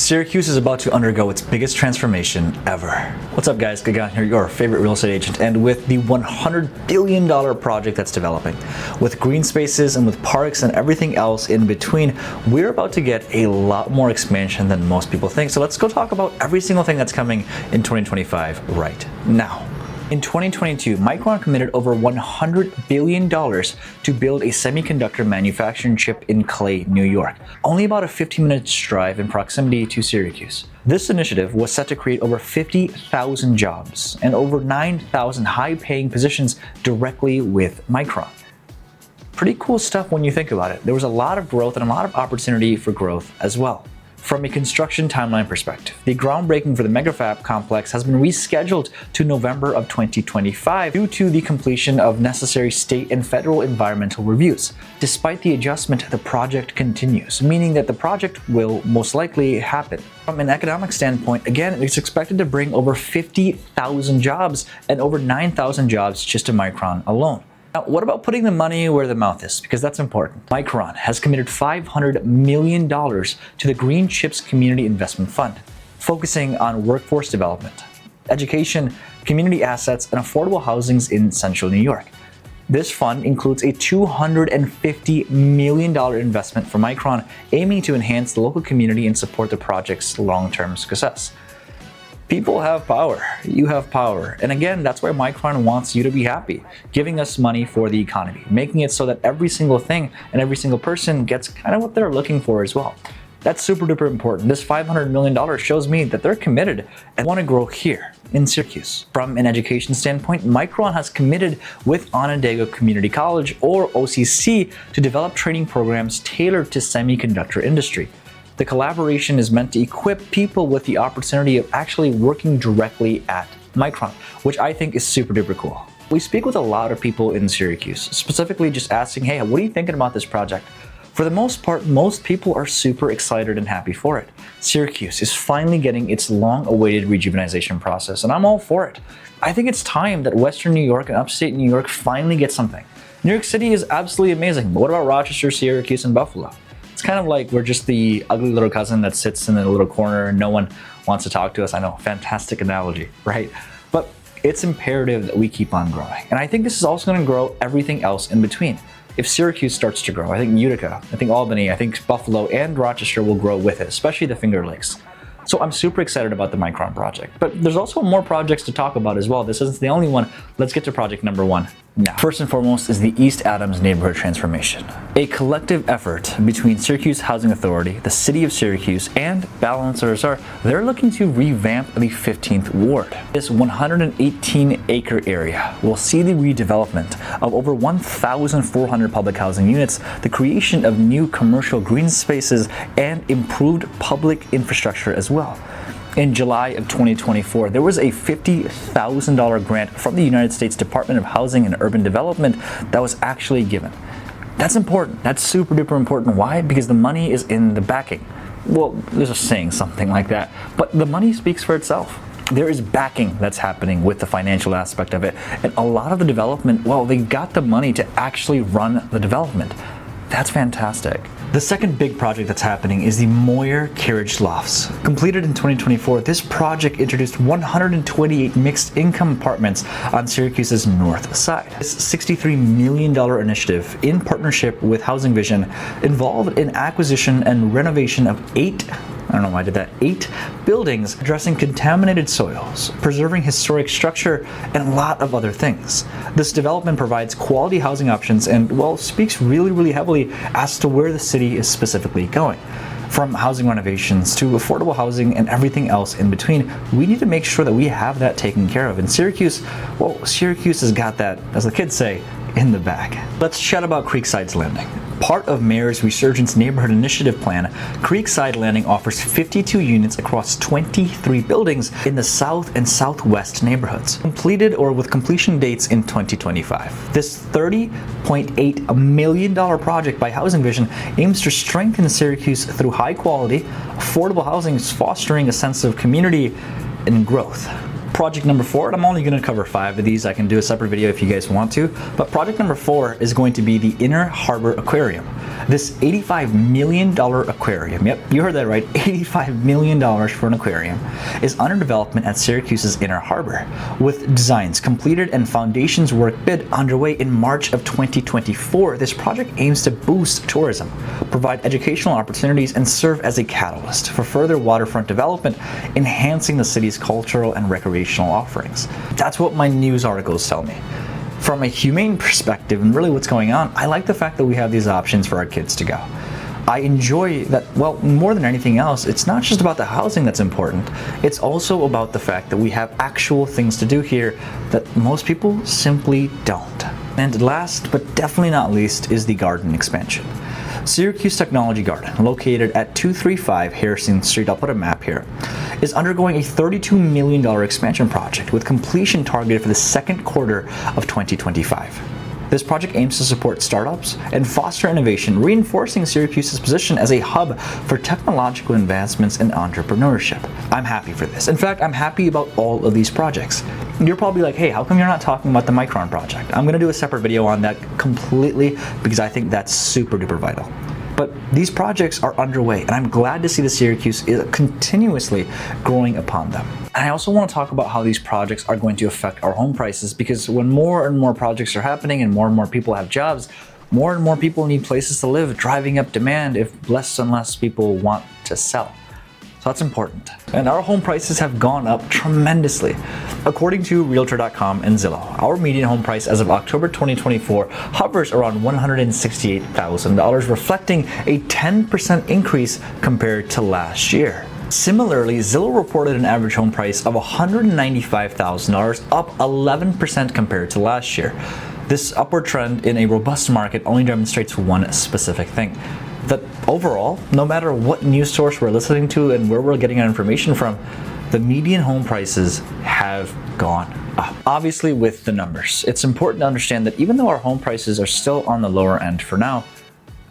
Syracuse is about to undergo its biggest transformation ever. What's up guys, Gagan here, your favorite real estate agent, and with the $100 billion project that's developing, with green spaces and with parks and everything else in between, we're about to get a lot more expansion than most people think. So let's go talk about every single thing that's coming in 2025 right now. In 2022, Micron committed over $100 billion to build a semiconductor manufacturing chip in Clay, New York, only about a 15-minute drive in proximity to Syracuse. This initiative was set to create over 50,000 jobs and over 9,000 high-paying positions directly with Micron. Pretty cool stuff when you think about it. There was a lot of growth and a lot of opportunity for growth as well. From a construction timeline perspective, the groundbreaking for the megafab complex has been rescheduled to November of 2025 due to the completion of necessary state and federal environmental reviews. Despite the adjustment, the project continues, meaning that the project will most likely happen. From an economic standpoint, again, it's expected to bring over 50,000 jobs and over 9,000 jobs just to Micron alone. Now, what about putting the money where the mouth is? Because that's important. Micron has committed $500 million to the Green Chips Community Investment Fund, focusing on workforce development, education, community assets, and affordable housings in central New York. This fund includes a $250 million investment for Micron, aiming to enhance the local community and support the project's long-term success. People have power. You have power. And again, that's why Micron wants you to be happy, giving us money for the economy, making it so that every single thing and every single person gets kind of what they're looking for as well. That's super duper important. This $500 million shows me that they're committed and want to grow here in Syracuse. From an education standpoint, Micron has committed with Onondaga Community College, or OCC, to develop training programs tailored to semiconductor industry. The collaboration is meant to equip people with the opportunity of actually working directly at Micron, which I think is super duper cool. We speak with a lot of people in Syracuse, specifically just asking, hey, what are you thinking about this project? For the most part, most people are super excited and happy for it. Syracuse is finally getting its long-awaited rejuvenization process, and I'm all for it. I think it's time that Western New York and upstate New York finally get something. New York City is absolutely amazing, but what about Rochester, Syracuse, and Buffalo? It's kind of like we're just the ugly little cousin that sits in a little corner and no one wants to talk to us. I know, fantastic analogy, right? But it's imperative that we keep on growing. And I think this is also going to grow everything else in between. If Syracuse starts to grow, I think Utica, I think Albany, I think Buffalo and Rochester will grow with it, especially the Finger Lakes. So I'm super excited about the Micron project, but there's also more projects to talk about as well. This isn't the only one. Let's get to project number one now. First and foremost is the East Adams neighborhood transformation, a collective effort between Syracuse Housing Authority, the City of Syracuse, and balancers are they're looking to revamp the 15th Ward. This 118-acre area will see the redevelopment of over 1,400 public housing units, the creation of new commercial green spaces, and improved public infrastructure as well. In July of 2024, there was a $50,000 grant from the United States Department of Housing and Urban Development that was actually given. That's important. That's super duper important. Why? Because the money is in the backing. Well, there's a saying something like that, but the money speaks for itself. There is backing that's happening with the financial aspect of it, and a lot of the development, well, they got the money to actually run the development. That's fantastic. The second big project that's happening is the Moyer Carriage Lofts. Completed in 2024, this project introduced 128 mixed-income apartments on Syracuse's north side. This $63 million initiative, in partnership with Housing Vision, involved in acquisition and renovation of 8 buildings addressing contaminated soils, preserving historic structure, and a lot of other things. This development provides quality housing options and, well, speaks really heavily as to where the city is specifically going. From housing renovations to affordable housing and everything else in between, we need to make sure that we have that taken care of. And Syracuse, well, Syracuse has got that, as the kids say, in the bag. Let's chat about Creekside's Landing. Part of Mayor's Resurgence Neighborhood Initiative Plan, Creekside Landing offers 52 units across 23 buildings in the south and southwest neighborhoods, completed or with completion dates in 2025. This $30.8 million project by Housing Vision aims to strengthen Syracuse through high quality, affordable housing, fostering a sense of community and growth. Project number 4, and I'm only going to cover 5 of these. I can do a separate video if you guys want to, but project number 4 is going to be the Inner Harbor Aquarium. This $85 million aquarium, yep, you heard that right, $85 million for an aquarium, is under development at Syracuse's Inner Harbor, with designs completed and foundations work bid underway in March of 2024. This project aims to boost tourism, provide educational opportunities, and serve as a catalyst for further waterfront development, enhancing the city's cultural and recreational offerings. That's what my news articles tell me. From a humane perspective and really what's going on, I like the fact that we have these options for our kids to go. I enjoy that, well, more than anything else, it's not just about the housing that's important, it's also about the fact that we have actual things to do here that most people simply don't. And last, but definitely not least, is the garden expansion. Syracuse Technology Garden, located at 235 Harrison Street, I'll put a map here, is undergoing a $32 million expansion project with completion targeted for the second quarter of 2025. This project aims to support startups and foster innovation, reinforcing Syracuse's position as a hub for technological advancements and entrepreneurship. I'm happy for this. In fact, I'm happy about all of these projects. You're probably like, hey, how come you're not talking about the Micron project? I'm gonna do a separate video on that completely because I think that's super duper vital. But these projects are underway, and I'm glad to see that Syracuse is continuously growing upon them. And I also want to talk about how these projects are going to affect our home prices, because when more and more projects are happening and more people have jobs, more and more people need places to live, driving up demand if less and less people want to sell. So that's important. And our home prices have gone up tremendously. According to Realtor.com and Zillow, our median home price as of October 2024 hovers around $168,000, reflecting a 10% increase compared to last year. Similarly, Zillow reported an average home price of $195,000, up 11% compared to last year. This upward trend in a robust market only demonstrates one specific thing: that overall, no matter what news source we're listening to and where we're getting our information from, the median home prices have gone up. Obviously, with the numbers, it's important to understand that even though our home prices are still on the lower end for now,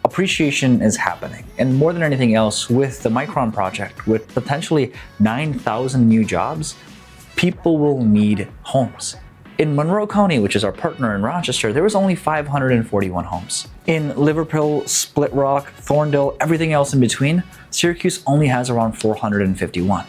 appreciation is happening. And more than anything else, with the Micron project, with potentially 9,000 new jobs, people will need homes. In Monroe County, which is our partner in Rochester, there was only 541 homes. In Liverpool, Split Rock, Thorndale, everything else in between, Syracuse only has around 451.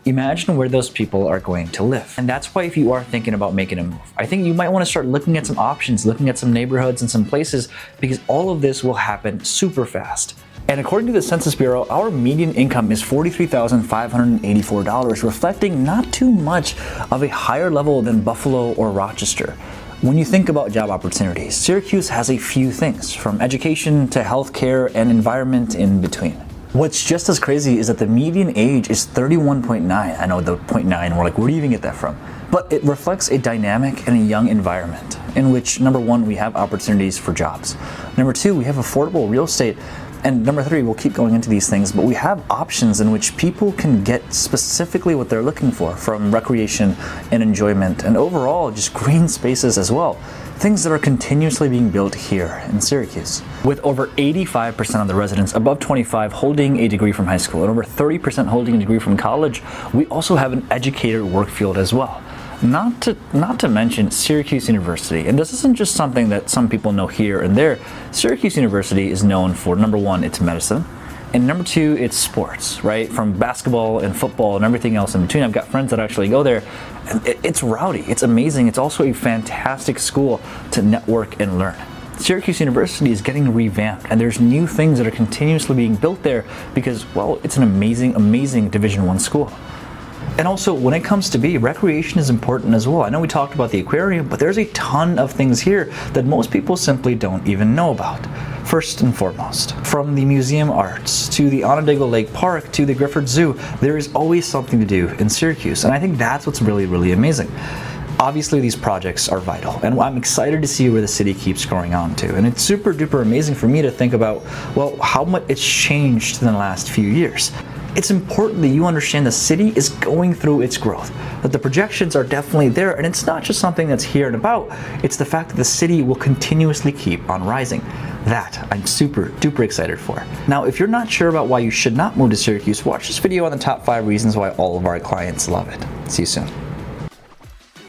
Imagine where those people are going to live. And that's why if you are thinking about making a move, I think you might want to start looking at some options, looking at some neighborhoods and some places, because all of this will happen super fast. And according to the Census Bureau, our median income is $43,584, reflecting not too much of a higher level than Buffalo or Rochester. When you think about job opportunities, Syracuse has a few things, from education to healthcare and environment in between. What's just as crazy is that the median age is 31.9. I know the 0.9, we're like, where do you even get that from? But it reflects a dynamic and a young environment in which, number one, we have opportunities for jobs. Number two, we have affordable real estate. And number three, we'll keep going into these things, but we have options in which people can get specifically what they're looking for, from recreation and enjoyment, and overall just green spaces as well. Things that are continuously being built here in Syracuse. With over 85% of the residents above 25 holding a degree from high school and over 30% holding a degree from college, we also have an educated work field as well. Not to mention Syracuse University, and this isn't just something that some people know here and there. Syracuse University is known for, number one, its medicine, and number two, it's sports, right? From basketball and football and everything else in between. I've got friends that actually go there, and it's rowdy, it's amazing. It's also a fantastic school to network and learn. Syracuse University is getting revamped, and there's new things that are continuously being built there because, well, it's an amazing Division I school. And also, when it comes to recreation is important as well. I know we talked about the aquarium, but there's a ton of things here that most people simply don't even know about. First and foremost, from the museum arts to the Onondaga Lake Park to the Griffith Zoo, there is always something to do in Syracuse, and I think that's what's really amazing. Obviously, these projects are vital, and I'm excited to see where the city keeps growing on to. And it's super duper amazing for me to think about, well, how much it's changed in the last few years. It's important that you understand the city is going through its growth, that the projections are definitely there, and it's not just something that's here and about, it's the fact that the city will continuously keep on rising. That I'm super duper excited for. Now, if you're not sure about why you should not move to Syracuse, watch this video on the top 5 reasons why all of our clients love it. See you soon.